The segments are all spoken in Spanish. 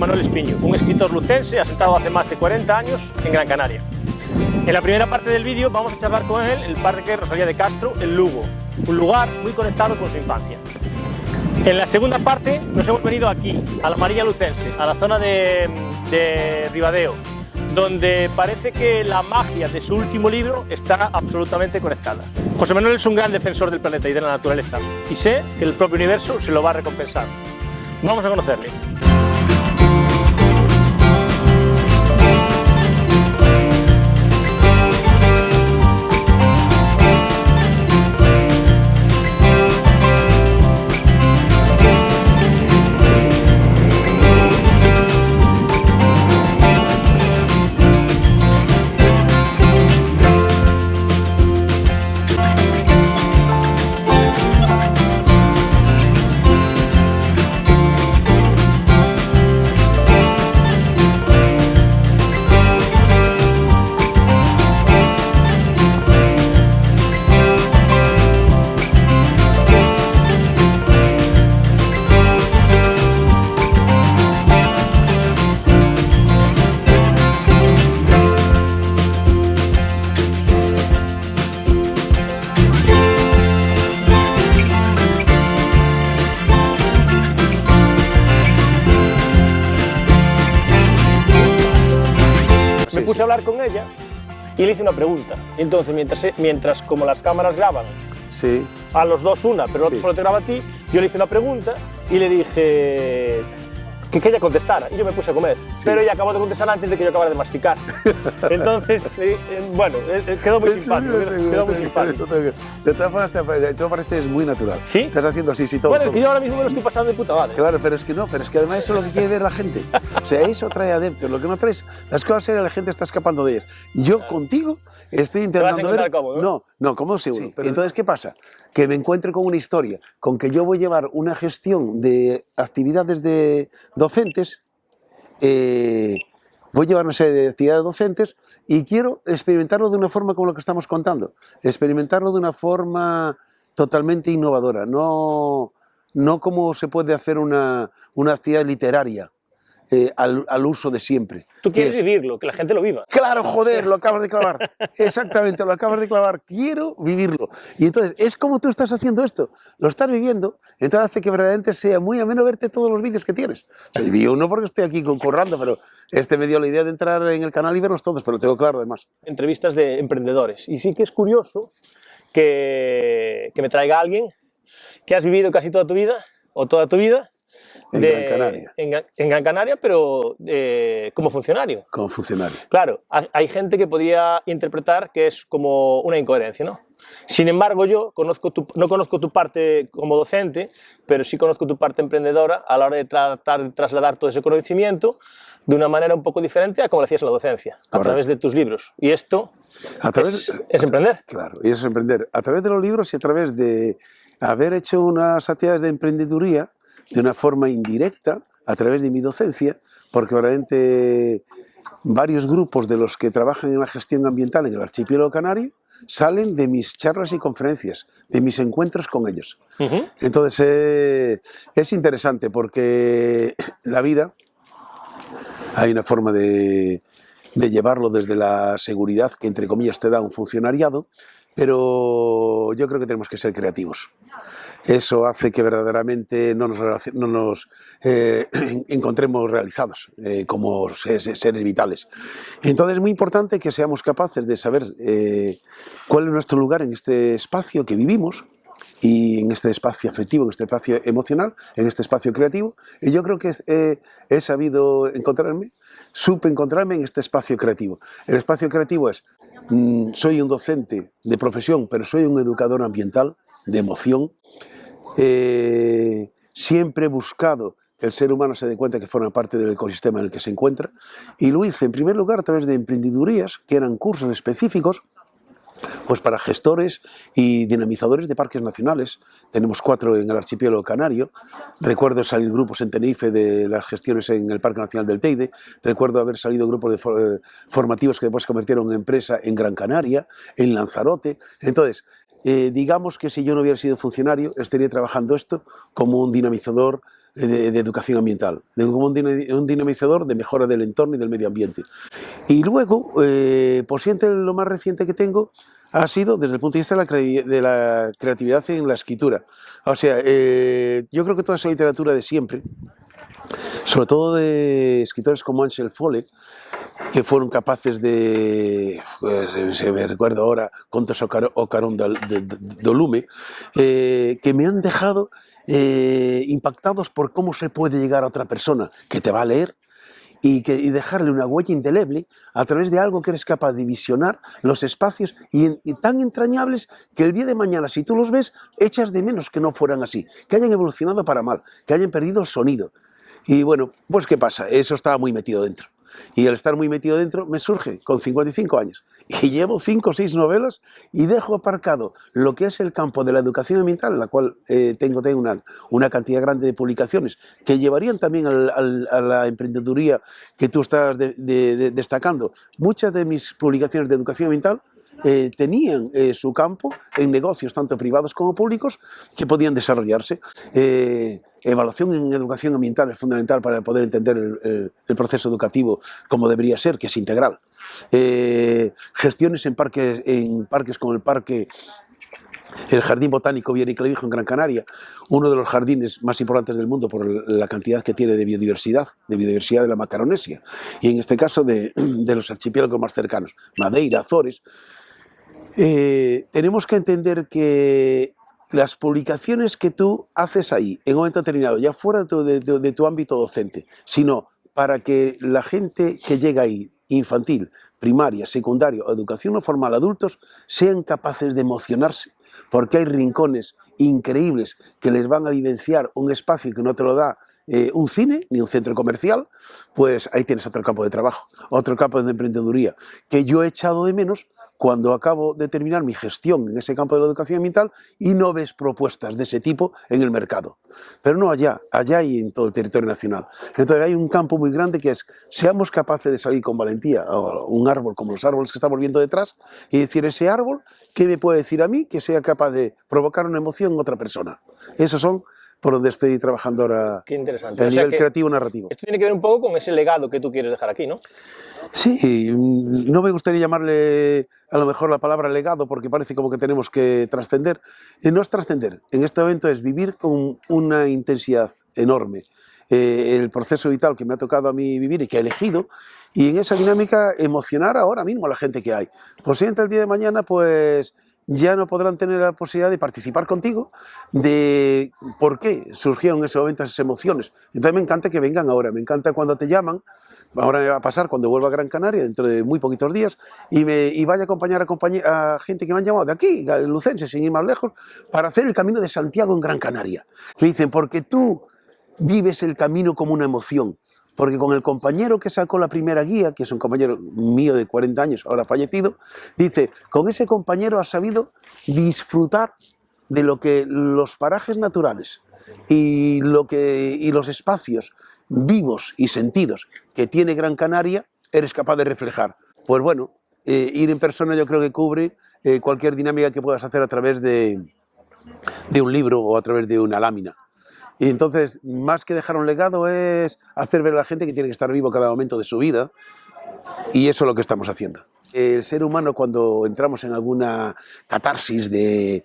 Manuel Espiño, un escritor lucense asentado hace más de 40 años en Gran Canaria. En la primera parte del vídeo vamos a charlar con él en el Parque Rosalía de Castro, en Lugo, un lugar muy conectado con su infancia. En la segunda parte nos hemos venido aquí, a la Mariña lucense, a la zona de Ribadeo, donde parece que la magia de su último libro está absolutamente conectada. José Manuel es un gran defensor del planeta y de la naturaleza, y sé que el propio universo se lo va a recompensar. Vamos a conocerle. Me puse a hablar con ella y le hice una pregunta. Entonces, mientras como las cámaras graban, sí, a los dos una, pero sí, solo te graba a ti, yo le hice una pregunta y le dije que ella contestara. Y yo me puse a comer, sí, pero ella acabó de contestar antes de que yo acabara de masticar. Entonces, bueno, quedó muy simpático. Quedó muy simpático. De todas formas, te pareces muy natural. ¿Sí? Estás haciendo así, todo. Bueno, es que yo ahora mismo me lo estoy pasando de puta madre. Claro, pero es que no, pero es que además eso es lo que quiere ver la gente. O sea, eso trae adeptos. Lo que no traes, las cosas serias, la gente está escapando de ellas. Y yo contigo estoy intentando ver. Cómodo, no, cómodo seguro. Sí, pero entonces, ¿qué pasa? Que me encuentre con una historia, con que yo voy a llevar una gestión de actividades de docentes. Voy a llevar una serie de actividades docentes y quiero experimentarlo de una forma como lo que estamos contando, experimentarlo de una forma totalmente innovadora, no como se puede hacer una actividad literaria al uso de siempre. Tú quieres vivirlo, que la gente lo viva. Claro, joder, lo acabas de clavar. Exactamente, lo acabas de clavar. Quiero vivirlo. Y entonces, es como tú estás haciendo esto. Lo estás viviendo, entonces hace que verdaderamente sea muy ameno verte todos los vídeos que tienes. O sea, yo no porque estoy aquí concurrando, pero me dio la idea de entrar en el canal y verlos todos, pero lo tengo claro además. Entrevistas de emprendedores. Y sí que es curioso que me traiga alguien que has vivido casi toda tu vida, o toda tu vida, en Gran Canaria. En Gran Canaria, pero como funcionario. Como funcionario. Claro, hay gente que podría interpretar que es como una incoherencia, ¿no? Sin embargo, yo no conozco tu parte como docente, pero sí conozco tu parte emprendedora a la hora de tratar de trasladar todo ese conocimiento de una manera un poco diferente a como lo hacías en la docencia, a través de tus libros. Y esto es emprender. Claro, y eso es emprender. A través de los libros y a través de haber hecho unas actividades de emprendeduría de una forma indirecta, a través de mi docencia, porque realmente varios grupos de los que trabajan en la gestión ambiental en el archipiélago canario salen de mis charlas y conferencias, de mis encuentros con ellos. Entonces es interesante porque la vida, hay una forma de llevarlo desde la seguridad que entre comillas te da un funcionariado, pero yo creo que tenemos que ser creativos. Eso hace que verdaderamente no nos encontremos realizados como seres vitales. Entonces es muy importante que seamos capaces de saber cuál es nuestro lugar en este espacio que vivimos y en este espacio afectivo, en este espacio emocional, en este espacio creativo. Y yo creo que he sabido supe encontrarme en este espacio creativo. El espacio creativo es, soy un docente de profesión, pero soy un educador ambiental de emoción. Siempre he buscado que el ser humano se dé cuenta que forma parte del ecosistema en el que se encuentra, y lo hice en primer lugar a través de emprendedurías, que eran cursos específicos pues para gestores y dinamizadores de parques nacionales. Tenemos 4 en el archipiélago canario. Recuerdo salir grupos en Tenerife de las gestiones en el Parque Nacional del Teide. Recuerdo haber salido grupos formativos que después se convirtieron en empresa en Gran Canaria, en Lanzarote. Entonces, digamos que si yo no hubiera sido funcionario, estaría trabajando esto como un dinamizador de educación ambiental, como un dinamizador de mejora del entorno y del medio ambiente. Y luego, posiblemente lo más reciente que tengo ha sido desde el punto de vista de la creatividad en la escritura. O sea, yo creo que toda esa literatura de siempre, sobre todo de escritores como Ansel Follett, que fueron capaces de, pues, se me recuerdo ahora, Contos o Carón do Lume, que me han dejado impactados por cómo se puede llegar a otra persona que te va a leer y dejarle una huella indeleble a través de algo que eres capaz de visionar los espacios y tan entrañables que el día de mañana, si tú los ves, echas de menos que no fueran así, que hayan evolucionado para mal, que hayan perdido el sonido. Y bueno, pues ¿qué pasa? Eso estaba muy metido dentro. Y al estar muy metido dentro me surge con 55 años y llevo 5 o 6 novelas y dejo aparcado lo que es el campo de la educación ambiental, en la cual tengo una cantidad grande de publicaciones que llevarían también a la emprendeduría que tú estás destacando. Muchas de mis publicaciones de educación ambiental tenían su campo en negocios tanto privados como públicos que podían desarrollarse. Evaluación en educación ambiental es fundamental para poder entender el proceso educativo como debería ser, que es integral. Gestiones en parques como el Jardín Botánico Viera y Clavijo en Gran Canaria, uno de los jardines más importantes del mundo por la cantidad que tiene de biodiversidad de la Macaronesia, y en este caso de los archipiélagos más cercanos, Madeira, Azores. Tenemos que entender que las publicaciones que tú haces ahí, en un momento determinado, ya fuera de tu ámbito docente, sino para que la gente que llega ahí, infantil, primaria, secundaria o educación no formal, adultos, sean capaces de emocionarse, porque hay rincones increíbles que les van a vivenciar un espacio que no te lo da un cine ni un centro comercial, pues ahí tienes otro campo de trabajo, otro campo de emprendeduría, que yo he echado de menos cuando acabo de terminar mi gestión en ese campo de la educación ambiental y no ves propuestas de ese tipo en el mercado. Pero no allá y en todo el territorio nacional. Entonces hay un campo muy grande que es, seamos capaces de salir con valentía a un árbol como los árboles que estamos viendo detrás y decir, ese árbol, ¿qué me puede decir a mí que sea capaz de provocar una emoción en otra persona? Esos son por donde estoy trabajando ahora. Qué interesante. El nivel creativo narrativo. Esto tiene que ver un poco con ese legado que tú quieres dejar aquí, ¿no? Sí, no me gustaría llamarle a lo mejor la palabra legado porque parece como que tenemos que trascender. No es trascender, en este momento es vivir con una intensidad enorme. El proceso vital que me ha tocado a mí vivir y que he elegido, y en esa dinámica emocionar ahora mismo a la gente que hay. Posiblemente el día de mañana pues ya no podrán tener la posibilidad de participar contigo de por qué surgieron en ese momento esas emociones. Entonces me encanta que vengan ahora, me encanta cuando te llaman, ahora me va a pasar cuando vuelva a Gran Canaria dentro de muy poquitos días y vaya a acompañar a gente que me han llamado de aquí, lucenses, sin ir más lejos, para hacer el Camino de Santiago en Gran Canaria. Me dicen, porque tú vives el camino como una emoción. Porque con el compañero que sacó la primera guía, que es un compañero mío de 40 años, ahora fallecido, dice, con ese compañero has sabido disfrutar de lo que los parajes naturales y los espacios vivos y sentidos que tiene Gran Canaria, eres capaz de reflejar. Pues bueno, ir en persona yo creo que cubre cualquier dinámica que puedas hacer a través de un libro o a través de una lámina. Y entonces, más que dejar un legado, es hacer ver a la gente que tiene que estar vivo cada momento de su vida, y eso es lo que estamos haciendo. El ser humano, cuando entramos en alguna catarsis de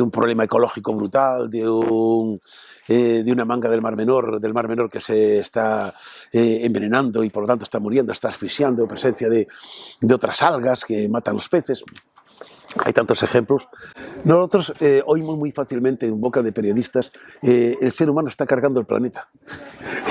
un problema ecológico brutal, de una manga del Mar Menor que se está envenenando y por lo tanto está muriendo, está asfixiando, presencia de otras algas que matan los peces. Hay tantos ejemplos. Nosotros oímos muy fácilmente en boca de periodistas el ser humano está cargando el planeta.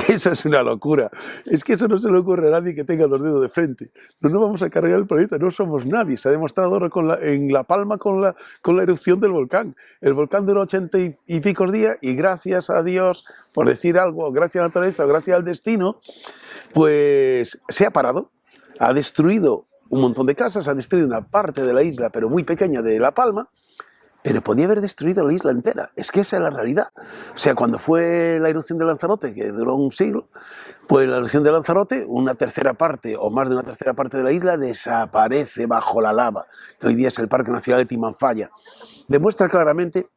Eso es una locura. Es que eso no se le ocurre a nadie que tenga los dedos de frente. No vamos a cargar el planeta, no somos nadie. Se ha demostrado ahora en La Palma con la erupción del volcán. El volcán duró 80 y picos días y gracias a Dios, por decir algo, gracias a la naturaleza, gracias al destino, pues se ha parado, ha destruido un montón de casas, ha destruido una parte de la isla, pero muy pequeña de La Palma, pero podía haber destruido la isla entera. Es que esa es la realidad. O sea, cuando fue la erupción de Lanzarote, que duró un siglo, pues la erupción de Lanzarote, una tercera parte o más de una tercera parte de la isla desaparece bajo la lava, que hoy día es el Parque Nacional de Timanfaya. Demuestra claramente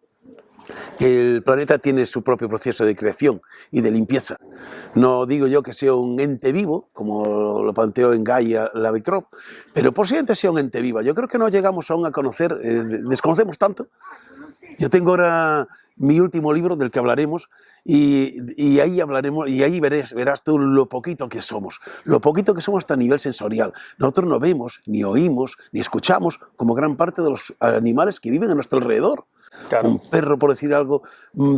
El planeta tiene su propio proceso de creación y de limpieza. No digo yo que sea un ente vivo, como lo planteó en Gaia Lavitrop, pero posiblemente sea un ente vivo. Yo creo que no llegamos aún a conocer, desconocemos tanto. Yo tengo ahora mi último libro del que hablaremos y ahí hablaremos y ahí verás tú lo poquito que somos hasta a nivel sensorial. Nosotros no vemos, ni oímos, ni escuchamos como gran parte de los animales que viven a nuestro alrededor. Claro. Un perro, por decir algo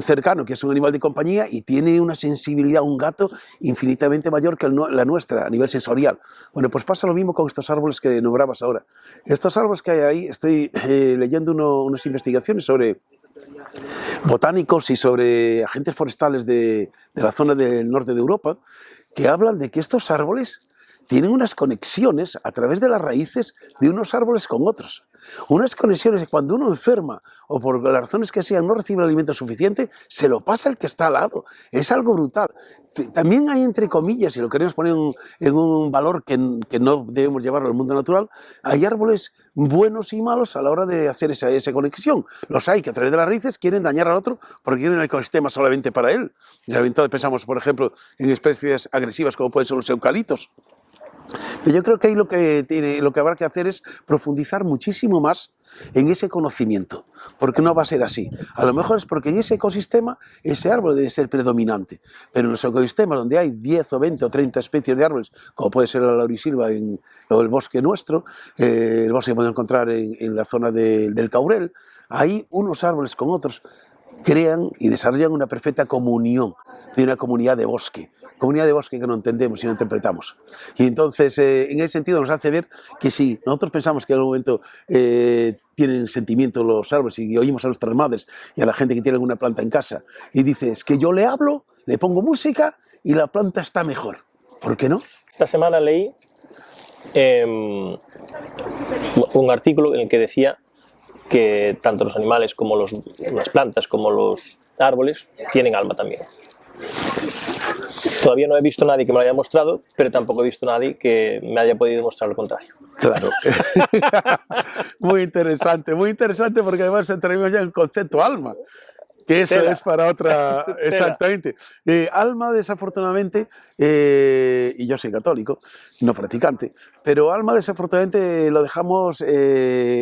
cercano, que es un animal de compañía y tiene una sensibilidad, un gato, infinitamente mayor que la nuestra a nivel sensorial. Bueno, pues pasa lo mismo con estos árboles que nombrabas ahora. Estos árboles que hay ahí, estoy leyendo unas investigaciones sobre botánicos y sobre agentes forestales de la zona del norte de Europa, que hablan de que estos árboles tienen unas conexiones a través de las raíces de unos árboles con otros. Unas conexiones que cuando uno enferma o por las razones que sean no recibe el alimento suficiente, se lo pasa el que está al lado. Es algo brutal. También hay, entre comillas, si lo queremos poner en un valor que no debemos llevarlo al mundo natural, hay árboles buenos y malos a la hora de hacer esa conexión. Los hay que a través de las raíces quieren dañar al otro porque tienen el ecosistema solamente para él. Ya entonces pensamos, por ejemplo, en especies agresivas como pueden ser los eucaliptos. Pero yo creo que ahí lo que habrá que hacer es profundizar muchísimo más en ese conocimiento, porque no va a ser así. A lo mejor es porque en ese ecosistema ese árbol debe ser predominante, pero en los ecosistemas donde hay 10 o 20 o 30 especies de árboles, como puede ser la laurisilva o el bosque nuestro, el bosque que podemos encontrar en la zona del Caurel, ahí unos árboles con otros crean y desarrollan una perfecta comunión de una comunidad de bosque que no entendemos y no interpretamos. Y entonces, en ese sentido nos hace ver que si nosotros pensamos que en algún momento tienen sentimiento los árboles y oímos a nuestras madres y a la gente que tiene alguna planta en casa y dices que yo le hablo, le pongo música y la planta está mejor. ¿Por qué no? Esta semana leí un artículo en el que decía que tanto los animales como las plantas como los árboles tienen alma también. Todavía no he visto a nadie que me lo haya mostrado, pero tampoco he visto a nadie que me haya podido demostrar lo contrario. Claro. Muy interesante porque además entramos ya en el concepto alma. Que eso es para otra... Exactamente. Alma, desafortunadamente, y yo soy católico, no practicante, pero alma, desafortunadamente, lo dejamos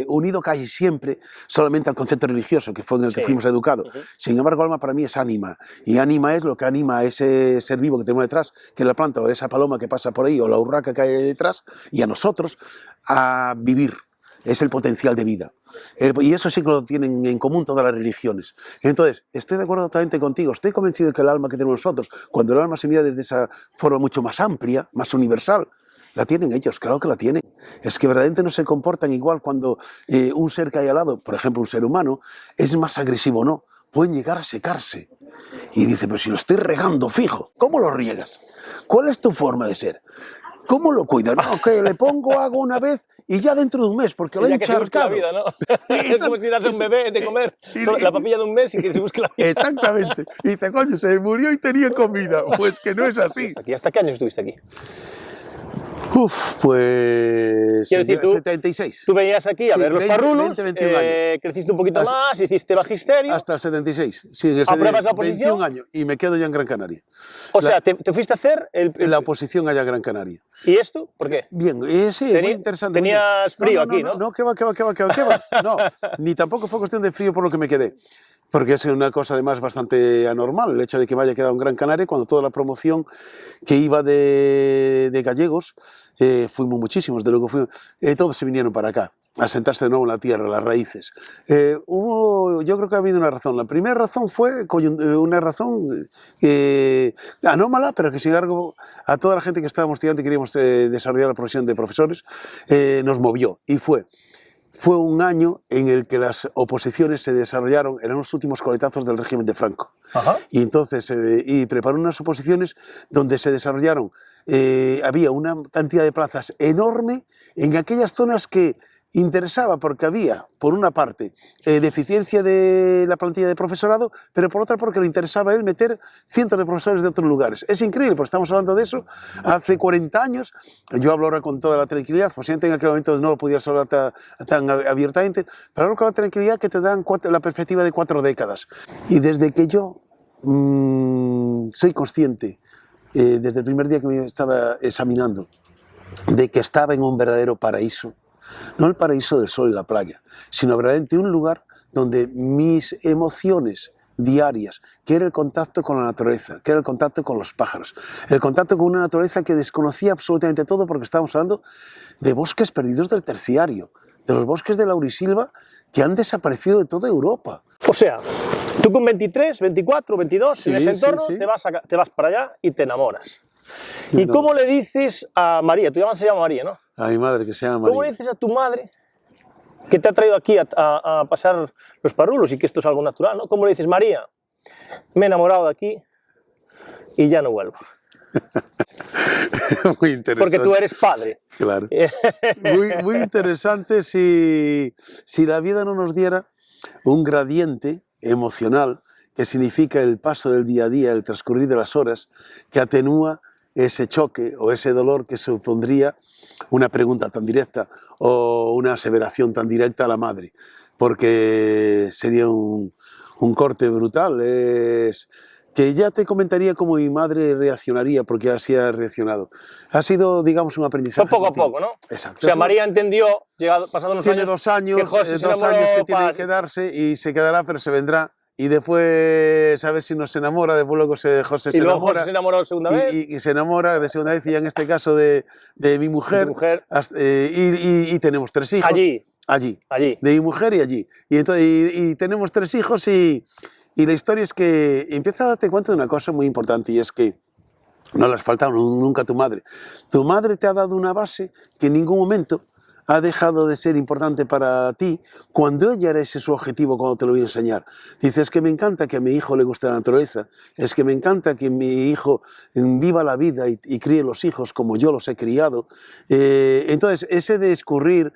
unido casi siempre solamente al concepto religioso, que fue en el que fuimos educados. Sin embargo, alma para mí es ánima, y ánima es lo que anima a ese ser vivo que tenemos detrás, que es la planta o esa paloma que pasa por ahí, o la urraca que hay detrás, y a nosotros a vivir. Es el potencial de vida. Y eso sí que lo tienen en común todas las religiones. Entonces, estoy de acuerdo totalmente contigo. Estoy convencido de que el alma que tenemos nosotros, cuando el alma se mira desde esa forma mucho más amplia, más universal, la tienen ellos, claro que la tienen. Es que verdaderamente no se comportan igual cuando un ser que hay al lado, por ejemplo un ser humano, es más agresivo o no. Pueden llegar a secarse. Y dice, pero si lo estoy regando fijo, ¿cómo lo riegas? ¿Cuál es tu forma de ser? ¿Cómo lo cuidas? No, que le pongo agua una vez y ya dentro de un mes, porque lo he encharcado. La vida, ¿no? Es como si das a un bebé de comer la papilla de un mes y que se busque la vida. Exactamente. Y dice, coño, se murió y tenía comida. Pues que no es así. ¿Hasta qué años estuviste aquí? Pues... Quiero decir, 76. Tú venías aquí a ver los parrulos, 21 años. Creciste un poquito más, hiciste magisterio. Hasta el 76. Sí, en el ¿Apruebas la oposición? 21 años y me quedo ya en Gran Canaria. O sea, te fuiste a hacer la oposición allá en Gran Canaria. ¿Y esto? ¿Por qué? Bien, sí, muy interesante. Tenías frío aquí, ¿no? No, que va. No, ni tampoco fue cuestión de frío por lo que me quedé. Porque es una cosa además bastante anormal el hecho de que me haya quedado en Gran Canaria cuando toda la promoción que iba de gallegos, fuimos muchísimos, de luego todos se vinieron para acá a sentarse de nuevo en la tierra, las raíces. Yo creo que ha habido una razón. La primera razón fue una razón anómala, pero que sin embargo a toda la gente que estábamos estudiando y queríamos desarrollar la profesión de profesores, nos movió. Y fue un año en el que las oposiciones se desarrollaron, eran los últimos coletazos del régimen de Franco. Ajá. Y entonces, preparó unas oposiciones donde se desarrollaron, había una cantidad de plazas enorme en aquellas zonas que interesaba porque había, por una parte, deficiencia de la plantilla de profesorado, pero por otra porque le interesaba a él meter cientos de profesores de otros lugares. Es increíble, porque estamos hablando de eso hace 40 años, yo hablo ahora con toda la tranquilidad, posiblemente en aquel momento no lo podía hablar tan abiertamente, pero hablo con la tranquilidad que te dan la perspectiva de 4 décadas. Y desde que yo soy consciente, desde el primer día que me estaba examinando, de que estaba en un verdadero paraíso, no el paraíso del sol y la playa, sino verdaderamente un lugar donde mis emociones diarias, que era el contacto con la naturaleza, que era el contacto con los pájaros, el contacto con una naturaleza que desconocía absolutamente todo, porque estábamos hablando de bosques perdidos del terciario, de los bosques de laurisilva que han desaparecido de toda Europa. O sea, tú con 23, 24, 22, Sí, en ese entorno, sí, sí. te vas para allá y te enamoras. ¿Y cómo le dices a María? Tu mamá se llama María, ¿no? A mi madre, que se llama María. ¿Cómo le dices a tu madre que te ha traído aquí a pasar los parrulos y que esto es algo natural, ¿no? ¿Cómo le dices, María, me he enamorado de aquí y ya no vuelvo? Muy interesante. Porque tú eres padre. Claro. Muy interesante si la vida no nos diera un gradiente emocional que significa el paso del día a día, el transcurrir de las horas, que atenúa ese choque o ese dolor que supondría una pregunta tan directa o una aseveración tan directa a la madre, porque sería un corte brutal. Que ya te comentaría cómo mi madre reaccionaría, porque así ha reaccionado. Ha sido, digamos, un aprendizaje. Fue poco a poco, ¿no? Exacto. O sea, María entendió, pasando unos tiene años, 2 años, que José se 2 años que tiene enamoró que quedarse y se quedará, pero se vendrá. Y después, a ver si nos enamora, después luego José se luego enamora. José se enamoró de segunda vez. Y se enamora de segunda vez, y ya en este caso de mi mujer. Y tenemos 3 hijos. Allí. De mi mujer y allí. Y tenemos 3 hijos y la historia es que empieza a darte cuenta de una cosa muy importante, y es que no le has faltado nunca a tu madre. Tu madre te ha dado una base que en ningún momento ha dejado de ser importante para ti, cuando ella era ese su objetivo, cuando te lo voy a enseñar. Dices que me encanta que a mi hijo le guste la naturaleza, es que me encanta que mi hijo viva la vida y críe los hijos como yo los he criado. Entonces, ese de escurrir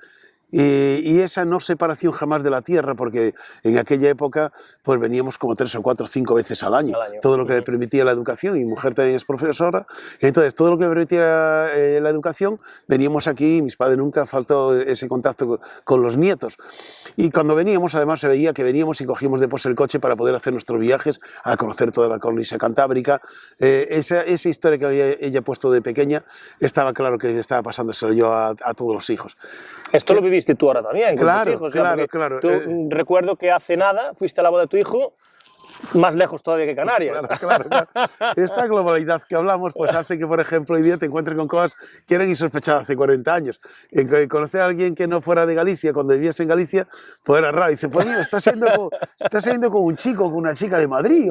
y esa no separación jamás de la tierra, porque en aquella época pues veníamos como 3 o 4 o 5 veces al año, todo lo que me permitía la educación, y mi mujer también es profesora, entonces todo lo que me permitía la educación, veníamos aquí, mis padres nunca faltó ese contacto con los nietos, y cuando veníamos además se veía que veníamos y cogíamos después el coche para poder hacer nuestros viajes a conocer toda la cornisa cantábrica. Esa historia que ella puesto de pequeña, estaba claro que estaba pasándoselo yo a todos los hijos. Esto lo viviste tú ahora también, con tus hijos. Claro. Tú, recuerdo que hace nada fuiste a la boda de tu hijo, más lejos todavía que Canarias. Claro. Esta globalidad que hablamos pues hace que, por ejemplo, hoy día te encuentres con cosas que eran insospechadas hace 40 años. Conocer a alguien que no fuera de Galicia, cuando viviese en Galicia, pues era raro. Dice, pues mira, estás saliendo con un chico, con una chica de Madrid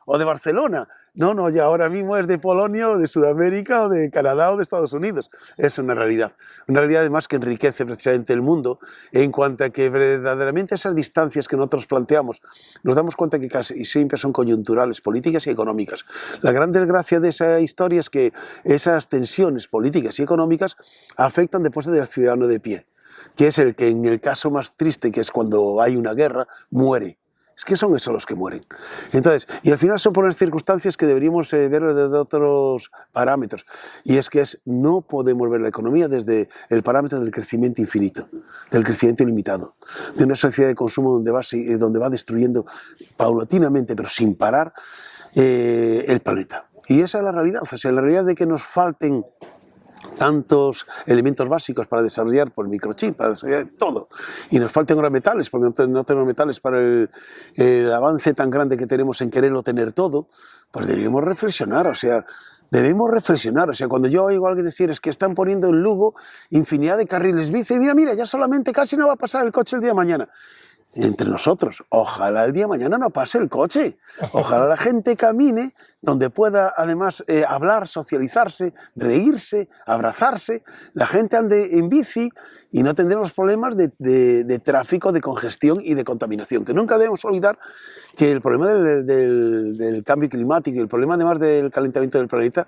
o de Barcelona. No, ya ahora mismo es de Polonia o de Sudamérica o de Canadá o de Estados Unidos. Es una realidad además que enriquece precisamente el mundo, en cuanto a que verdaderamente esas distancias que nosotros planteamos, nos damos cuenta que casi siempre son coyunturales, políticas y económicas. La gran desgracia de esa historia es que esas tensiones políticas y económicas afectan después del ciudadano de pie, que es el que en el caso más triste, que es cuando hay una guerra, muere. Es que son esos los que mueren. Entonces, y al final son por unas circunstancias que deberíamos ver desde otros parámetros. Y es que no podemos ver la economía desde el parámetro del crecimiento infinito, del crecimiento ilimitado, de una sociedad de consumo donde va destruyendo paulatinamente, pero sin parar, el planeta. Y esa es la realidad. O sea, la realidad de que nos falten tantos elementos básicos para desarrollar por microchip, para desarrollar todo, y nos faltan ahora metales, porque no tenemos metales para el avance tan grande que tenemos en quererlo tener todo, pues debemos reflexionar. O sea, cuando yo oigo a alguien decir es que están poniendo en Lugo infinidad de carriles bici, mira, ya solamente casi no va a pasar el coche el día de mañana. Entre nosotros, ojalá el día de mañana no pase el coche, ojalá la gente camine donde pueda además hablar, socializarse, reírse, abrazarse, la gente ande en bici y no tendremos problemas de tráfico, de congestión y de contaminación. Que nunca debemos olvidar que el problema del cambio climático y el problema además del calentamiento del planeta,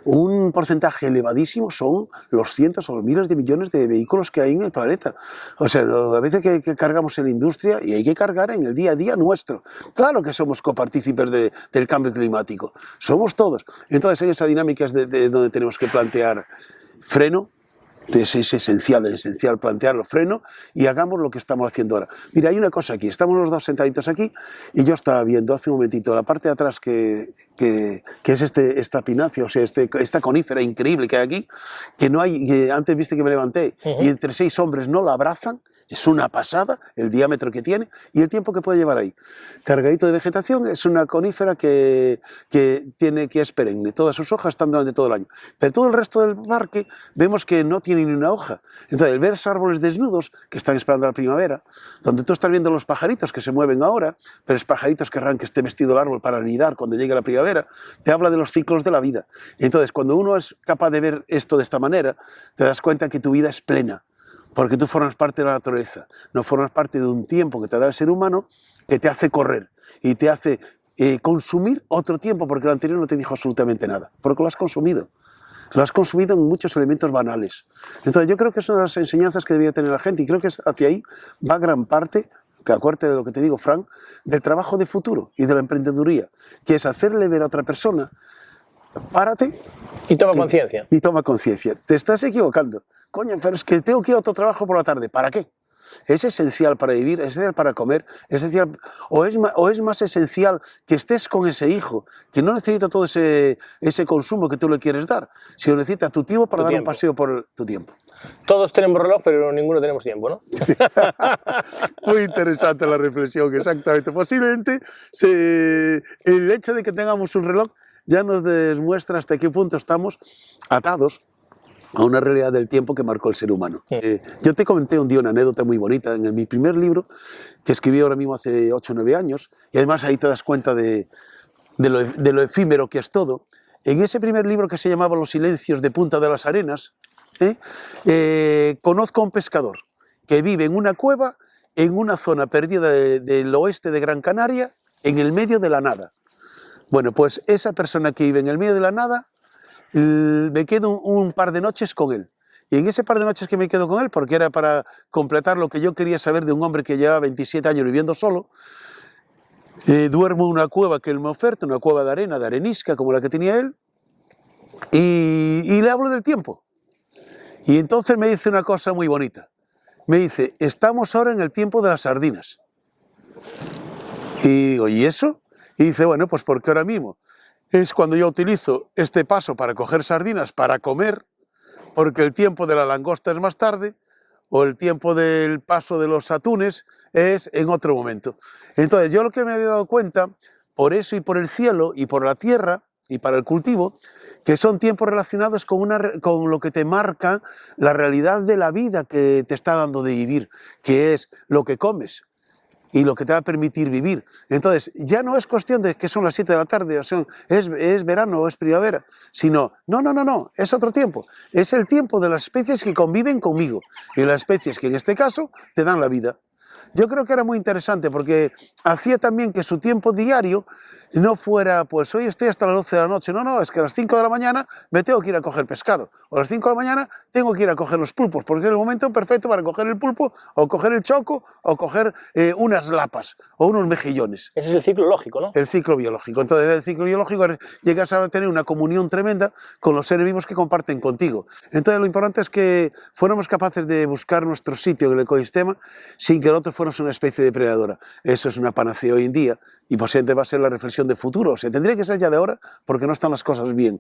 un porcentaje elevadísimo son los cientos o los miles de millones de vehículos que hay en el planeta. O sea, a veces que cargamos en la industria y hay que cargar en el día a día nuestro. Claro que somos copartícipes del cambio climático, somos todos. Entonces en esa dinámica es de donde tenemos que plantear freno. Es esencial plantearlo, freno, y hagamos lo que estamos haciendo ahora. Mira, hay una cosa aquí, estamos los dos sentaditos aquí y yo estaba viendo hace un momentito la parte de atrás que es esta pinacia, o sea, esta conífera increíble que hay aquí, que no hay, que antes viste que me levanté, y entre 6 hombres no la abrazan. Es una pasada el diámetro que tiene y el tiempo que puede llevar ahí. Cargadito de vegetación, es una conífera que es perenne, todas sus hojas están durante todo el año. Pero todo el resto del parque vemos que no tiene ni una hoja. Entonces, el ver esos árboles desnudos que están esperando la primavera, donde tú estás viendo los pajaritos que se mueven ahora, pero es pajaritos que esté vestido el árbol para anidar cuando llegue la primavera, te habla de los ciclos de la vida. Entonces, cuando uno es capaz de ver esto de esta manera, te das cuenta que tu vida es plena. Porque tú formas parte de la naturaleza, no formas parte de un tiempo que te da el ser humano que te hace correr y te hace consumir otro tiempo, porque lo anterior no te dijo absolutamente nada, porque lo has consumido. Lo has consumido en muchos elementos banales. Entonces yo creo que es una de las enseñanzas que debería tener la gente y creo que hacia ahí va gran parte, que acuérdate de lo que te digo, Frank, del trabajo de futuro y de la emprendeduría, que es hacerle ver a otra persona, párate y toma conciencia. Y toma conciencia. Te estás equivocando. Coño, pero es que tengo que ir a otro trabajo por la tarde. ¿Para qué? Es esencial para vivir, es esencial para comer, es esencial, o es más esencial que estés con ese hijo, que no necesita todo ese consumo que tú le quieres dar, sino necesita tu tiempo para dar un paseo por tu tiempo. Todos tenemos reloj, pero ninguno tenemos tiempo, ¿no? Muy interesante la reflexión, exactamente. Posiblemente el hecho de que tengamos un reloj ya nos demuestra hasta qué punto estamos atados a una realidad del tiempo que marcó el ser humano. Yo te comenté un día una anécdota muy bonita en mi primer libro, que escribí ahora mismo hace 8 o 9 años, y además ahí te das cuenta de lo efímero que es todo. En ese primer libro que se llamaba Los silencios de Punta de las Arenas, conozco a un pescador que vive en una cueva en una zona perdida del oeste de Gran Canaria, en el medio de la nada. Bueno, pues esa persona que vive en el medio de la nada, me quedo un par de noches con él. Y en ese par de noches que me quedo con él, porque era para completar lo que yo quería saber de un hombre que llevaba 27 años viviendo solo, duermo en una cueva que él me oferta, una cueva de arena, de arenisca, como la que tenía él, y le hablo del tiempo. Y entonces me dice una cosa muy bonita. Me dice, estamos ahora en el tiempo de las sardinas. Y digo, ¿y eso? Y dice, bueno, pues porque ahora mismo es cuando yo utilizo este paso para coger sardinas para comer, porque el tiempo de la langosta es más tarde, o el tiempo del paso de los atunes es en otro momento. Entonces yo lo que me he dado cuenta, por eso y por el cielo y por la tierra y para el cultivo, que son tiempos relacionados con lo que te marca la realidad de la vida que te está dando de vivir, que es lo que comes y lo que te va a permitir vivir. Entonces, ya no es cuestión de que son las 7 de la tarde, o sea, es verano o es primavera, sino, no, es otro tiempo. Es el tiempo de las especies que conviven conmigo y las especies que en este caso te dan la vida. Yo creo que era muy interesante porque hacía también que su tiempo diario no fuera, pues hoy estoy hasta las 12 de la noche, no, es que a las 5 de la mañana me tengo que ir a coger pescado, o a las 5 de la mañana tengo que ir a coger los pulpos, porque es el momento perfecto para coger el pulpo, o coger el choco, o coger unas lapas, o unos mejillones. Ese es el ciclo lógico, ¿no? El ciclo biológico. Entonces, el ciclo biológico llegas a tener una comunión tremenda con los seres vivos que comparten contigo. Entonces, lo importante es que fuéramos capaces de buscar nuestro sitio en el ecosistema sin que el otro fuéramos una especie depredadora. Eso es una panacea hoy en día y posiblemente va a ser la reflexión de futuro. O sea, tendría que ser ya de ahora porque no están las cosas bien.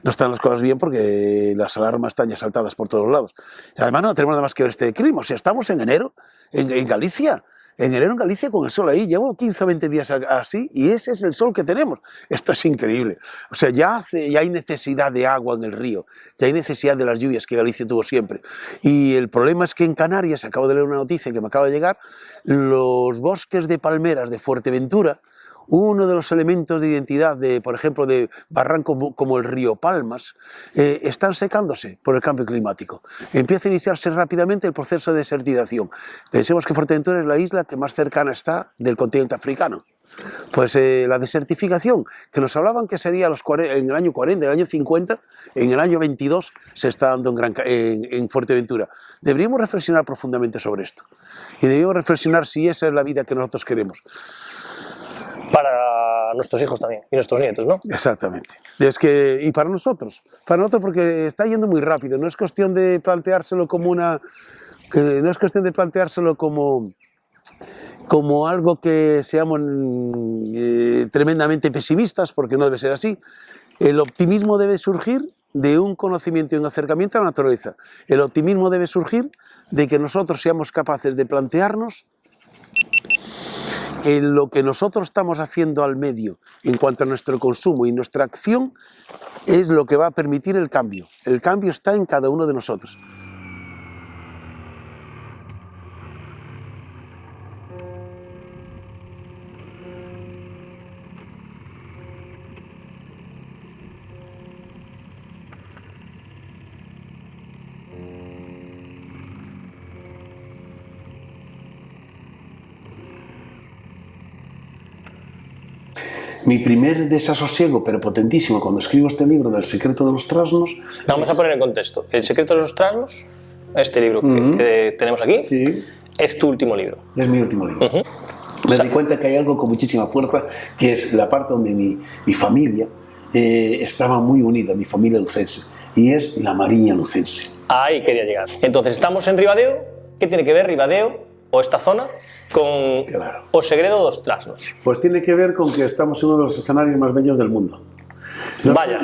No están las cosas bien porque las alarmas están ya saltadas por todos lados. Y además no tenemos nada más que ver este clima. O sea, estamos en enero en Galicia. En enero en Galicia con el sol ahí, llevo 15 o 20 días así y ese es el sol que tenemos. Esto es increíble. O sea, ya hay necesidad de agua en el río, ya hay necesidad de las lluvias que Galicia tuvo siempre. Y el problema es que en Canarias, acabo de leer una noticia que me acaba de llegar, los bosques de palmeras de Fuerteventura uno de los elementos de identidad, por ejemplo, de barrancos como el río Palmas, están secándose por el cambio climático. Empieza a iniciarse rápidamente el proceso de desertización. Pensemos que Fuerteventura es la isla que más cercana está del continente africano. Pues la desertificación, que nos hablaban que sería en el año 40, en el año 50, en el año 22 se está dando en Fuerteventura. Deberíamos reflexionar profundamente sobre esto. Y deberíamos reflexionar si esa es la vida que nosotros queremos. Para nuestros hijos también, y nuestros nietos, ¿no? Exactamente. Y para nosotros porque está yendo muy rápido, no es cuestión de planteárselo como algo que seamos tremendamente pesimistas, porque no debe ser así. El optimismo debe surgir de un conocimiento y un acercamiento a la naturaleza. El optimismo debe surgir de que nosotros seamos capaces de plantearnos en lo que nosotros estamos haciendo al medio en cuanto a nuestro consumo y nuestra acción es lo que va a permitir el cambio. El cambio está en cada uno de nosotros. Mi primer desasosiego, pero potentísimo, cuando escribo este libro del secreto de los trasnos... Vamos a poner en contexto. El secreto de los trasnos, este libro que tenemos aquí, sí, es tu último libro. Es mi último libro. Me di cuenta que hay algo con muchísima fuerza, que es la parte donde mi familia estaba muy unida, mi familia lucense, y es la Mariña lucense. Ahí quería llegar. Entonces, estamos en Ribadeo. ¿Qué tiene que ver Ribadeo o esta zona con o Segredo dos Trasnos? Pues tiene que ver con que estamos en uno de los escenarios más bellos del mundo. Vaya,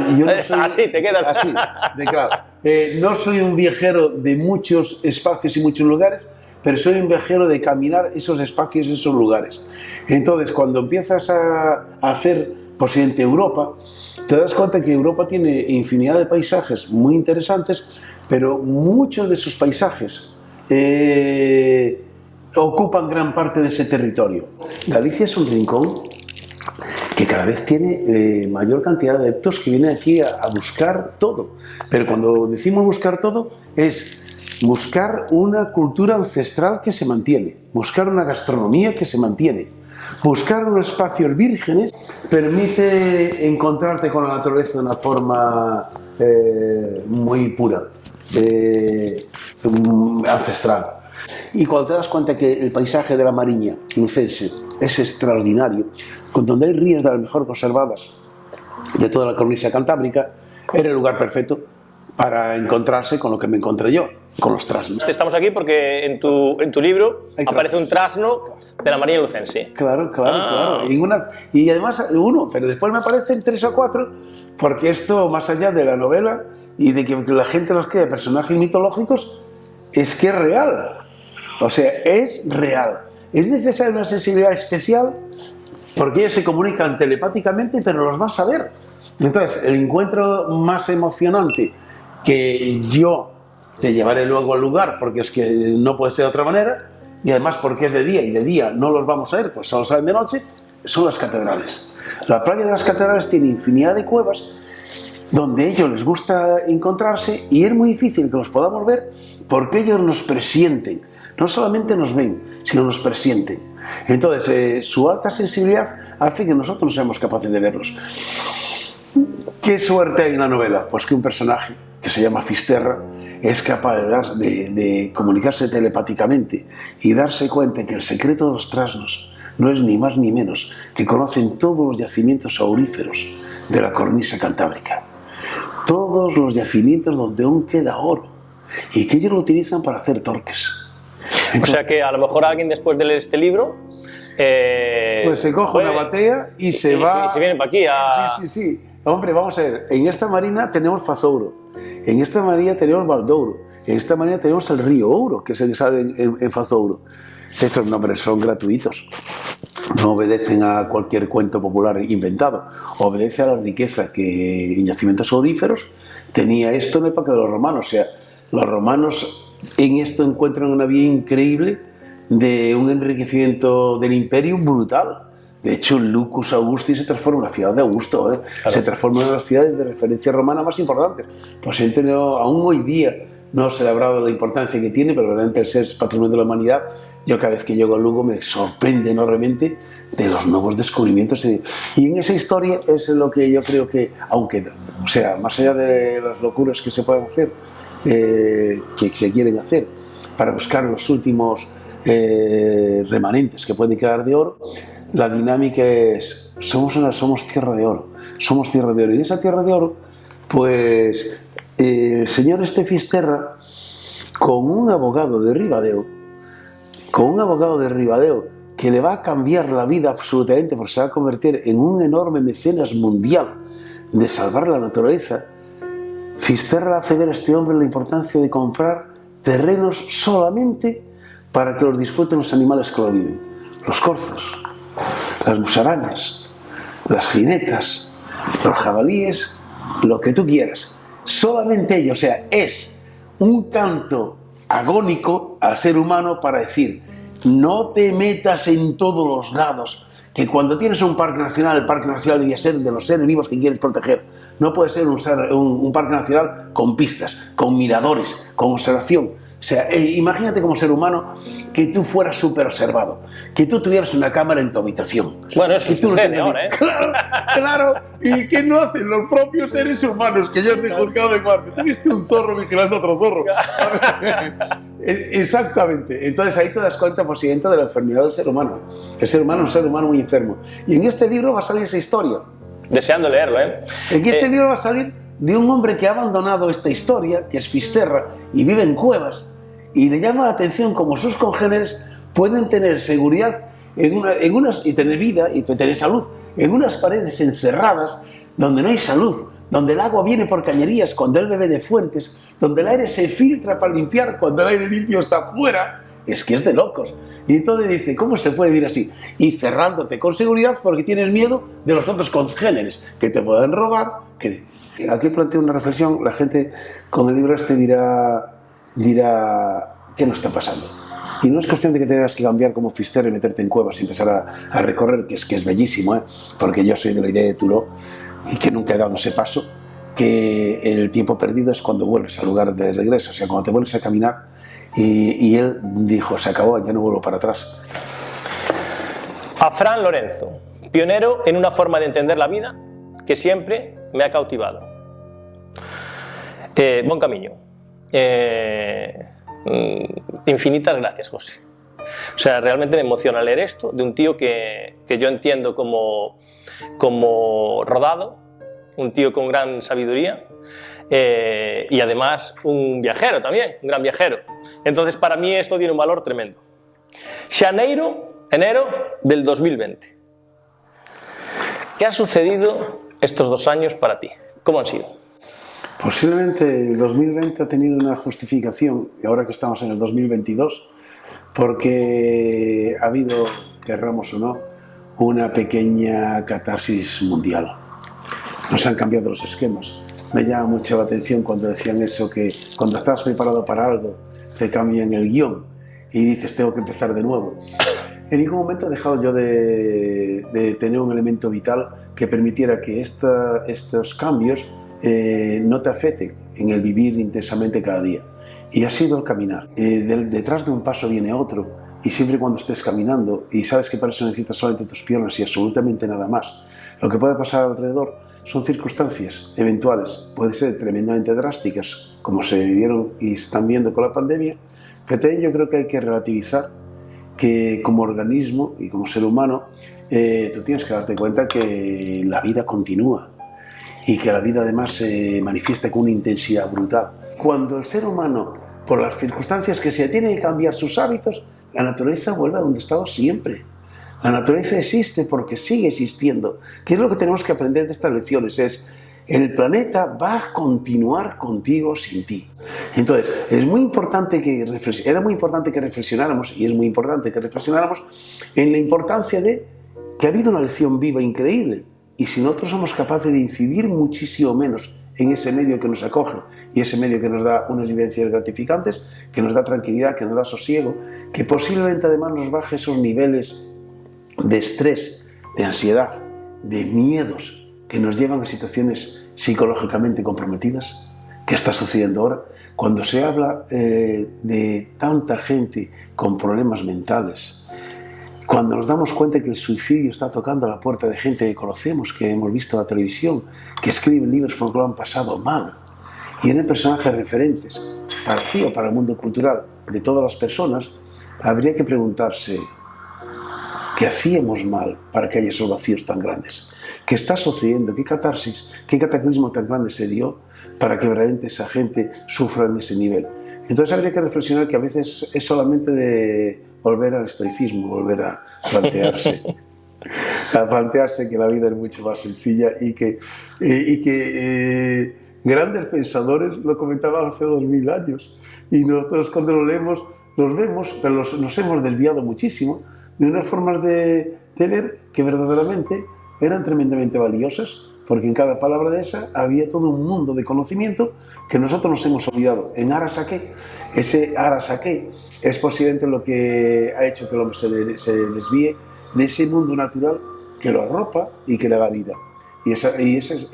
así te quedas. Así, de claro. No soy un viajero de muchos espacios y muchos lugares, pero soy un viajero de caminar esos espacios y esos lugares. Entonces, cuando empiezas a hacer posiblemente Europa, te das cuenta que Europa tiene infinidad de paisajes muy interesantes, pero muchos de esos paisajes ocupan gran parte de ese territorio. Galicia es un rincón que cada vez tiene mayor cantidad de adeptos que vienen aquí a buscar todo. Pero cuando decimos buscar todo, es buscar una cultura ancestral que se mantiene, buscar una gastronomía que se mantiene, buscar unos espacios vírgenes, permite encontrarte con la naturaleza de una forma muy pura, ancestral. Y cuando te das cuenta que el paisaje de la Mariña lucense es extraordinario, con donde hay ríos de las mejor conservadas de toda la cornisa cantábrica, era el lugar perfecto para encontrarse con lo que me encontré yo, con los trasnos. Estamos aquí porque en tu libro aparece un trasno de la Mariña lucense. Claro. Y además uno, pero después me aparecen 3 o 4, porque esto, más allá de la novela y de que la gente los crea personajes mitológicos, es que es real. O sea, es real. Es necesaria una sensibilidad especial porque ellos se comunican telepáticamente, pero los vas a ver. Entonces, el encuentro más emocionante que yo te llevaré luego al lugar, porque es que no puede ser de otra manera, y además porque es de día, y de día no los vamos a ver, pues solo salen de noche, son las catedrales. La playa de las catedrales tiene infinidad de cuevas donde a ellos les gusta encontrarse, y es muy difícil que los podamos ver porque ellos nos presienten. No solamente nos ven, sino nos presienten. Entonces, su alta sensibilidad hace que nosotros no seamos capaces de verlos. ¿Qué suerte hay en la novela? Pues que un personaje que se llama Fisterra es capaz de comunicarse telepáticamente y darse cuenta que el secreto de los trasnos no es ni más ni menos que conocen todos los yacimientos auríferos de la cornisa cantábrica. Todos los yacimientos donde aún queda oro y que ellos lo utilizan para hacer torques. Entonces, o sea que a lo mejor alguien después de leer este libro pues se coge una batea y se va... Y se viene para aquí a... Sí. Hombre, vamos a ver, en esta marina tenemos Fazouro, en esta marina tenemos Valdouro, en esta marina tenemos el río Ouro, que es el que sale en Fazouro. Esos nombres son gratuitos, no obedecen a cualquier cuento popular inventado, obedece a la riqueza que en yacimientos auríferos tenía esto en la época de los romanos. O sea, los romanos en esto encuentran una vía increíble de un enriquecimiento del imperio brutal, De hecho, Lucus Augusti se transforma en la ciudad de Augusto, ¿eh? Claro. Se transforma en una de las ciudades de referencia romana más importantes. Pues aún hoy día no se le ha dado la importancia que tiene, pero realmente el ser patrimonio de la humanidad, yo cada vez que llego a Lugo me sorprende enormemente de los nuevos descubrimientos. Y en esa historia es lo que yo creo que, aunque, o sea, más allá de las locuras que se pueden hacer, que se quieren hacer, para buscar los últimos remanentes que pueden quedar de oro, la dinámica es, somos tierra de oro, somos tierra de oro. Y en esa tierra de oro, pues, el señor Fisterra, con un abogado de Ribadeo, que le va a cambiar la vida absolutamente, porque se va a convertir en un enorme mecenas mundial de salvar la naturaleza, Fisterra hace ver a este hombre la importancia de comprar terrenos solamente para que los disfruten los animales que lo viven. Los corzos, las musarañas, las jinetas, los jabalíes, lo que tú quieras. Solamente ello, o sea, es un canto agónico al ser humano para decir, no te metas en todos los lados, que cuando tienes un parque nacional, el parque nacional debía ser de los seres vivos que quieres proteger. No puede ser un parque nacional con pistas, con miradores, con observación. O sea, imagínate como ser humano que tú fueras súper observado, que tú tuvieras una cámara en tu habitación. Bueno, eso sucede ahora, ¿eh? Claro, ¿y qué no hacen los propios seres humanos que ya te he juzgado de muerte? ¿Tuviste un zorro vigilando a otro zorro? Exactamente. Entonces ahí te das cuenta, posiblemente, de la enfermedad del ser humano. El ser humano es un ser humano muy enfermo. Y en este libro va a salir esa historia. Deseando leerlo, ¿eh? En este libro va a salir de un hombre que ha abandonado esta historia, que es Fisterra, y vive en cuevas, y le llama la atención cómo sus congéneres pueden tener seguridad y tener vida y tener salud en unas paredes encerradas donde no hay salud, donde el agua viene por cañerías cuando él bebe de fuentes, donde el aire se filtra para limpiar cuando el aire limpio está fuera. Es que es de locos. Y entonces dice, ¿cómo se puede vivir así? Y cerrándote con seguridad porque tienes miedo de los otros congéneres que te pueden robar. Aquí planteo una reflexión. La gente con el libro este dirá, ¿qué nos está pasando? Y no es cuestión de que tengas que cambiar como Fisterra y meterte en cuevas y empezar a recorrer, que es bellísimo, ¿eh? Porque yo soy de la idea de Thoreau y que nunca he dado ese paso, que el tiempo perdido es cuando vuelves al lugar de regreso, o sea, cuando te vuelves a caminar. Y él dijo, se acabó, ya no vuelvo para atrás. A Fran Lorenzo, pionero en una forma de entender la vida que siempre me ha cautivado. Buen camino. Infinitas gracias, José. O sea, realmente me emociona leer esto de un tío que yo entiendo como rodado, un tío con gran sabiduría. Y además un viajero también, un gran viajero. Entonces para mí esto tiene un valor tremendo. Enero del 2020. ¿Qué ha sucedido estos 2 años para ti? ¿Cómo han sido? Posiblemente el 2020 ha tenido una justificación, y ahora que estamos en el 2022, porque ha habido, querramos o no, una pequeña catarsis mundial. Nos han cambiado los esquemas. Me llama mucho la atención cuando decían eso, que cuando estás preparado para algo te cambian el guión y dices tengo que empezar de nuevo. En ningún momento he dejado yo de tener un elemento vital que permitiera que estos cambios no te afecten en el vivir intensamente cada día. Y ha sido el caminar. Detrás de un paso viene otro, y siempre cuando estés caminando y sabes que para eso necesitas solamente tus piernas y absolutamente nada más, lo que puede pasar alrededor son circunstancias eventuales, pueden ser tremendamente drásticas, como se vivieron y están viendo con la pandemia, pero también yo creo que hay que relativizar que como organismo y como ser humano tú tienes que darte cuenta que la vida continúa y que la vida además se manifiesta con una intensidad brutal. Cuando el ser humano, por las circunstancias que se tiene que cambiar sus hábitos, la naturaleza vuelve a donde ha estado siempre. La naturaleza existe porque sigue existiendo. ¿Qué es lo que tenemos que aprender de estas lecciones? Es, el planeta va a continuar contigo sin ti. Entonces, era muy importante que reflexionáramos, y es muy importante que reflexionáramos en la importancia de que ha habido una lección viva increíble. Y si nosotros somos capaces de incidir muchísimo menos en ese medio que nos acoge y ese medio que nos da unas vivencias gratificantes, que nos da tranquilidad, que nos da sosiego, que posiblemente además nos baje esos niveles de estrés de ansiedad, de miedos que nos llevan a situaciones psicológicamente comprometidas, que está sucediendo ahora. Cuando se habla de tanta gente con problemas mentales, cuando nos damos cuenta que el suicidio está tocando a la puerta de gente que conocemos, que hemos visto en la televisión, que escriben libros porque lo han pasado mal, y eran personajes referentes para ti o para el mundo cultural de todas las personas, habría que preguntarse ¿qué hacíamos mal para que haya esos vacíos tan grandes? ¿Qué está sucediendo? ¿Qué catarsis, qué cataclismo tan grande se dio para que verdaderamente esa gente sufra en ese nivel? Entonces habría que reflexionar que a veces es solamente de volver al estoicismo, volver a plantearse que la vida es mucho más sencilla y que grandes pensadores lo comentaban hace 2000 años y nosotros cuando lo leemos los vemos, pero nos hemos desviado muchísimo de unas formas de ver que verdaderamente eran tremendamente valiosas, porque en cada palabra de esa había todo un mundo de conocimiento que nosotros nos hemos olvidado. ¿En aras a qué? Ese aras a qué es posiblemente lo que ha hecho que el hombre se desvíe de ese mundo natural que lo arropa y que le da vida. Y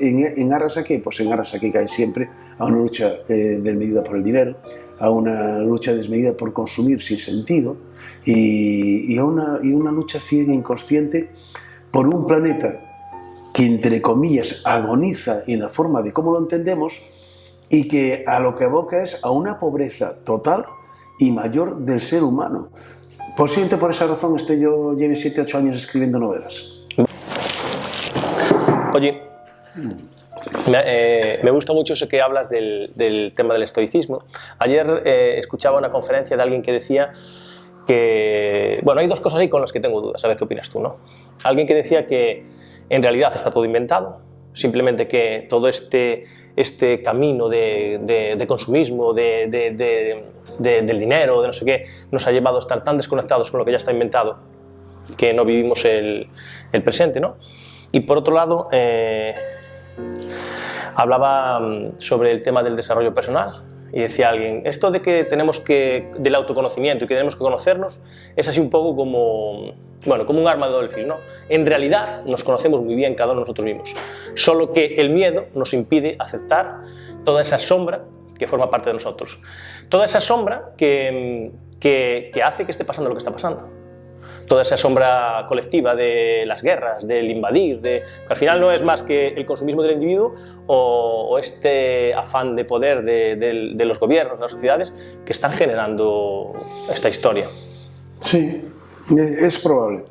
en aras a qué? Pues en aras a qué cae siempre a una lucha desmedida por el dinero, a una lucha desmedida por consumir sin sentido y a una lucha ciega e inconsciente por un planeta que, entre comillas, agoniza en la forma de cómo lo entendemos y que a lo que aboca es a una pobreza total y mayor del ser humano. Posiblemente por esa razón yo lleve 7 o 8 años escribiendo novelas. Oye, me gusta mucho eso que hablas del tema del estoicismo. Ayer escuchaba una conferencia de alguien que decía que... Bueno, hay dos cosas ahí con las que tengo dudas, a ver qué opinas tú, ¿no? Alguien que decía que en realidad está todo inventado, simplemente que todo este camino de consumismo, del dinero, de no sé qué, nos ha llevado a estar tan desconectados con lo que ya está inventado que no vivimos el presente, ¿no? Y por otro lado, hablaba sobre el tema del desarrollo personal y decía alguien, esto de que del autoconocimiento y que tenemos que conocernos es así un poco como un arma de doble filo, ¿no? En realidad nos conocemos muy bien cada uno de nosotros mismos, solo que el miedo nos impide aceptar toda esa sombra que forma parte de nosotros, toda esa sombra que hace que esté pasando lo que está pasando. Toda esa sombra colectiva de las guerras, del invadir, que al final no es más que el consumismo del individuo o este afán de poder de los gobiernos, de las sociedades, que están generando esta historia. Sí, es probable.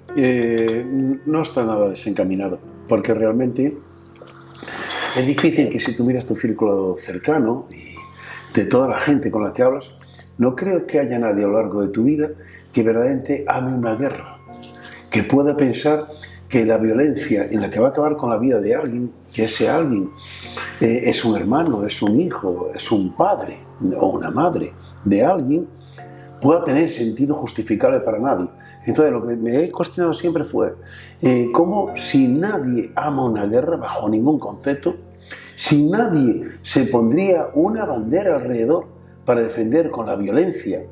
No está nada desencaminado, porque realmente es difícil que si tuvieras tu círculo cercano y de toda la gente con la que hablas, no creo que haya nadie a lo largo de tu vida que verdaderamente ame una guerra, que pueda pensar que la violencia en la que va a acabar con la vida de alguien, que ese alguien es un hermano, es un hijo, es un padre o una madre de alguien, pueda tener sentido justificable para nadie. Entonces lo que me he cuestionado siempre fue cómo, si nadie ama una guerra bajo ningún concepto, si nadie se pondría una bandera alrededor para defender con la violencia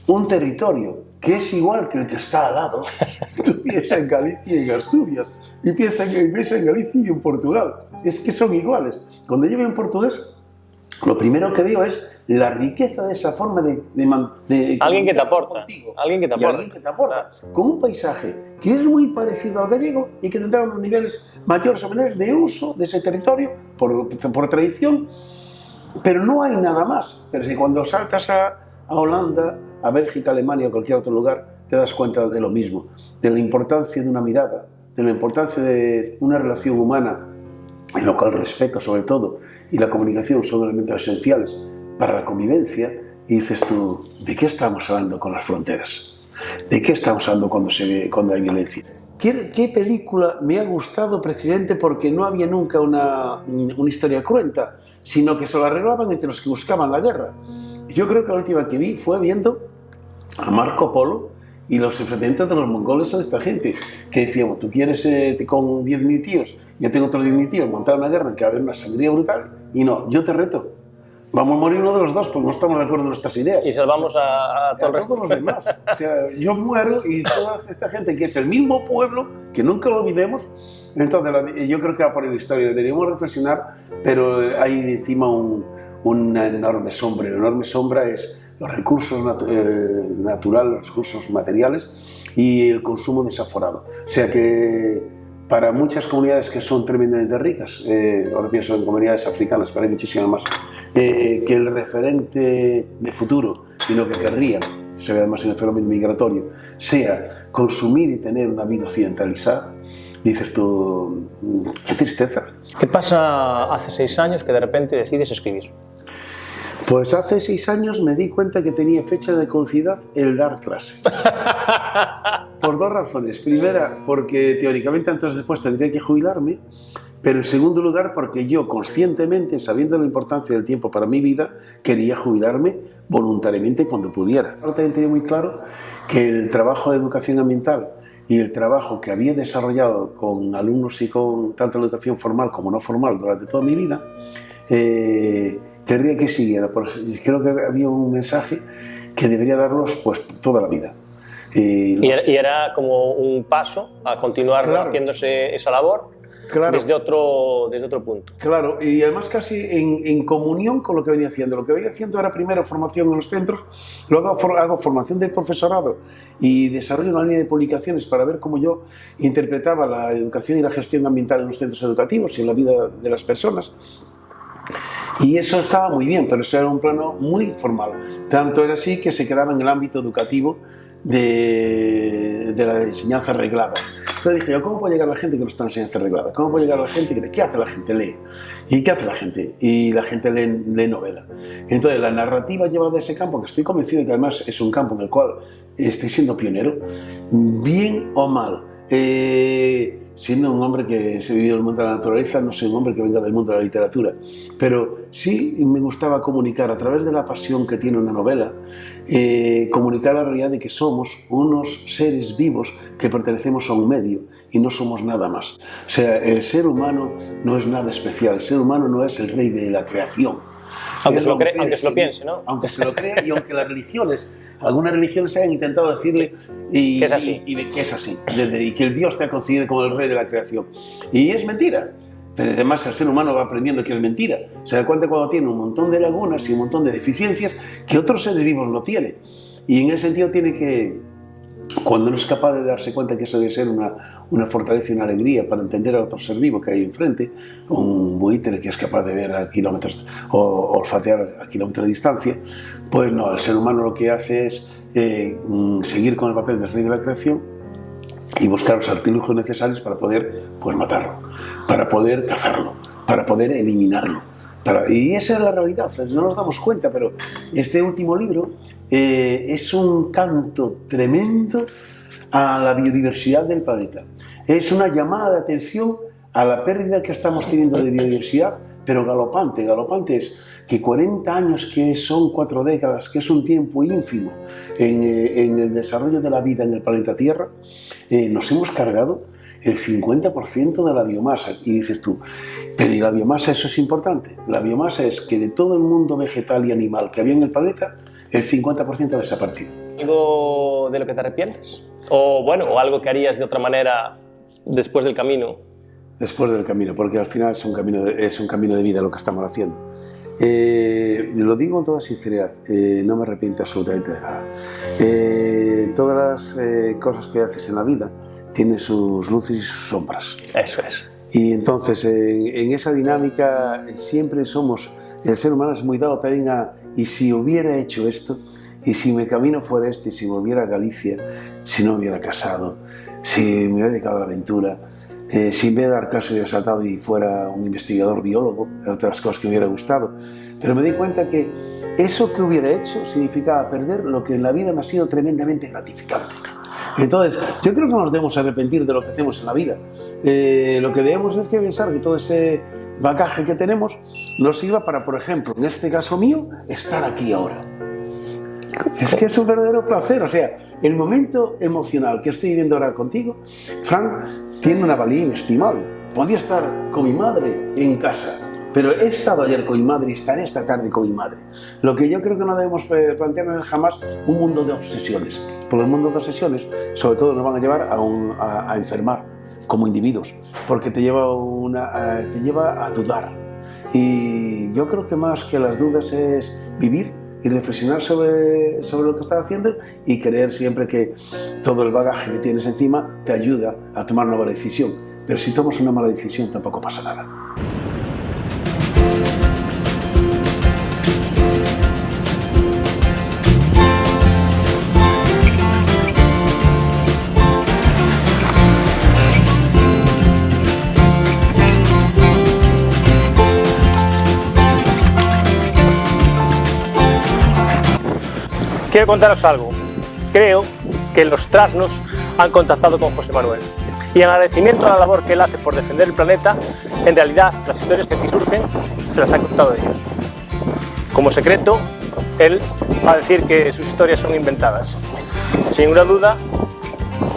un territorio que es igual que el que está al lado. Tú piensas en Galicia y en Asturias, y piensas en Galicia y en Portugal. Es que son iguales. Cuando yo veo en portugués, lo primero que veo es la riqueza de esa forma de alguien que te aporta. Alguien que te aporta. Alguien que te aporta. Con un paisaje que es muy parecido al gallego y que tendrá unos niveles mayores o menores de uso de ese territorio por tradición, pero no hay nada más. Pero si cuando saltas a Holanda, a Bélgica, Alemania o cualquier otro lugar, te das cuenta de lo mismo, de la importancia de una mirada, de la importancia de una relación humana, en lo cual el respeto sobre todo y la comunicación son elementos esenciales para la convivencia. Y dices tú, ¿de qué estamos hablando con las fronteras? ¿De qué estamos hablando cuando hay violencia? ¿Qué película me ha gustado precisamente porque no había nunca una historia cruenta, sino que se lo arreglaban entre los que buscaban la guerra? Yo creo que la última que vi fue viendo a Marco Polo y los enfrentamientos de los mongoles a esta gente, que decíamos, tú quieres con 10.000 tíos, yo tengo otros 10.000 tíos, montar una guerra en que va a haber una sangría brutal, y no, yo te reto, Vamos a morir uno de los dos porque no estamos de acuerdo en nuestras ideas. Y salvamos a todo el resto. Todos los demás. O sea, yo muero y toda esta gente que es el mismo pueblo, que nunca lo olvidemos. Entonces, yo creo que va por la historia. Deberíamos reflexionar, pero hay encima una enorme sombra. La enorme sombra es los recursos naturales, los recursos materiales y el consumo desaforado. O sea que para muchas comunidades que son tremendamente ricas, ahora pienso en comunidades africanas, pero hay muchísimas más, que el referente de futuro y lo que querrían, se ve además en el fenómeno migratorio, sea consumir y tener una vida occidentalizada, dices tú, qué tristeza. ¿Qué pasa hace 6 años que de repente decides escribir? Pues hace 6 años me di cuenta que tenía fecha de caducidad el dar clase. Por 2 razones. Primera, porque teóricamente antes o después tendría que jubilarme, pero en segundo lugar porque yo conscientemente, sabiendo la importancia del tiempo para mi vida, quería jubilarme voluntariamente cuando pudiera. Ahora también tenía muy claro que el trabajo de educación ambiental y el trabajo que había desarrollado con alumnos y con tanto la educación formal como no formal durante toda mi vida, querría que siguiera. Creo que había un mensaje que debería darlos pues toda la vida. Y era como un paso a continuar, claro, haciéndose esa labor, claro, desde otro punto. Claro, y además casi en comunión con lo que venía haciendo. Lo que venía haciendo era primero formación en los centros, luego hago formación del profesorado y desarrollo una línea de publicaciones para ver cómo yo interpretaba la educación y la gestión ambiental en los centros educativos y en la vida de las personas. Y eso estaba muy bien, pero eso era un plano muy formal. Tanto era así que se quedaba en el ámbito educativo de la enseñanza reglada. Entonces dije yo, ¿cómo puede llegar la gente que no está en enseñanza reglada? ¿Cómo puede llegar la gente que qué hace la gente? Lee. ¿Y qué hace la gente? Y la gente lee novela. Entonces la narrativa llevada a ese campo, que estoy convencido de que además es un campo en el cual estoy siendo pionero, bien o mal, siendo un hombre que se vivió en el mundo de la naturaleza, no soy un hombre que venga del mundo de la literatura, pero sí me gustaba comunicar a través de la pasión que tiene una novela, comunicar la realidad de que somos unos seres vivos que pertenecemos a un medio y no somos nada más. O sea, el ser humano no es nada especial, el ser humano no es el rey de la creación. Aunque se lo piense, ¿no? Aunque se lo crea y aunque las religiones, algunas religiones hayan intentado decirle que es así. Que es así, y que el Dios te ha concebido como el rey de la creación. Y es mentira. Pero además el ser humano va aprendiendo que es mentira. Se da cuenta cuando tiene un montón de lagunas y un montón de deficiencias que otros seres vivos no tienen. Y en ese sentido tiene que, cuando no es capaz de darse cuenta que eso debe ser una fortaleza y una alegría para entender a otro ser vivo que hay enfrente, un buitre que es capaz de ver a kilómetros o olfatear a kilómetros de distancia, pues no, el ser humano lo que hace es seguir con el papel del rey de la creación y buscar los artilugios necesarios para poder pues, matarlo, para poder cazarlo, para poder eliminarlo. Y esa es la realidad, no nos damos cuenta, pero este último libro es un canto tremendo a la biodiversidad del planeta. Es una llamada de atención a la pérdida que estamos teniendo de biodiversidad, pero galopante. Galopante es que 40 años, que son 4 décadas, que es un tiempo ínfimo en el desarrollo de la vida en el planeta Tierra, nos hemos cargado el 50% de la biomasa. Y dices tú, pero ¿y la biomasa? Eso es importante. La biomasa es que de todo el mundo vegetal y animal que había en el planeta, el 50% ha desaparecido. ¿Algo de lo que te arrepientes? O bueno, o algo que harías de otra manera después del camino. Después del camino, porque al final es un camino de vida lo que estamos haciendo. Lo digo con toda sinceridad, no me arrepiento absolutamente de nada. Todas las cosas que haces en la vida tienen sus luces y sus sombras. Eso es. Y entonces en esa dinámica siempre somos, el ser humano es muy dado también a, y si hubiera hecho esto, y si mi camino fuera este, y si volviera a Galicia, si no hubiera casado, si me hubiera dedicado a la aventura, si en vez de dar clase hubiera saltado y fuera un investigador biólogo, de otras cosas que me hubiera gustado. Pero me di cuenta que eso que hubiera hecho significaba perder lo que en la vida me ha sido tremendamente gratificante. Entonces, yo creo que no nos debemos arrepentir de lo que hacemos en la vida. Lo que debemos es que pensar que todo ese bagaje que tenemos nos sirva para, por ejemplo, en este caso mío, estar aquí ahora. Es que es un verdadero placer, o sea, el momento emocional que estoy viviendo ahora contigo, Frank, tiene una valía inestimable. Podía estar con mi madre en casa, Pero he estado ayer con mi madre y estaré esta tarde con mi madre. Lo que yo creo que no debemos plantearnos es jamás un mundo de obsesiones, porque el mundo de obsesiones sobre todo nos van a llevar a enfermar como individuos, porque te lleva a dudar. Y yo creo que más que las dudas es vivir y reflexionar sobre lo que estás haciendo y creer siempre que todo el bagaje que tienes encima te ayuda a tomar una buena decisión. Pero si tomas una mala decisión tampoco pasa nada. Quiero contaros algo. Creo que los Trasnos han contactado con José Manuel y en agradecimiento a la labor que él hace por defender el planeta, en realidad las historias que aquí surgen se las ha contado ellos. Como secreto, él va a decir que sus historias son inventadas. Sin ninguna duda,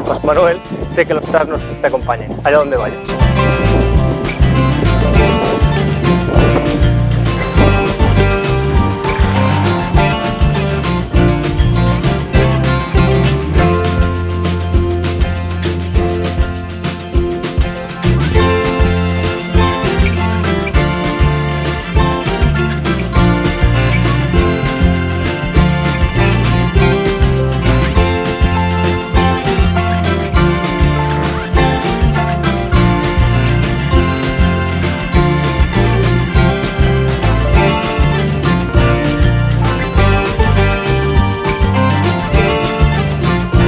José Manuel, sé que los Trasnos te acompañen, allá donde vayas.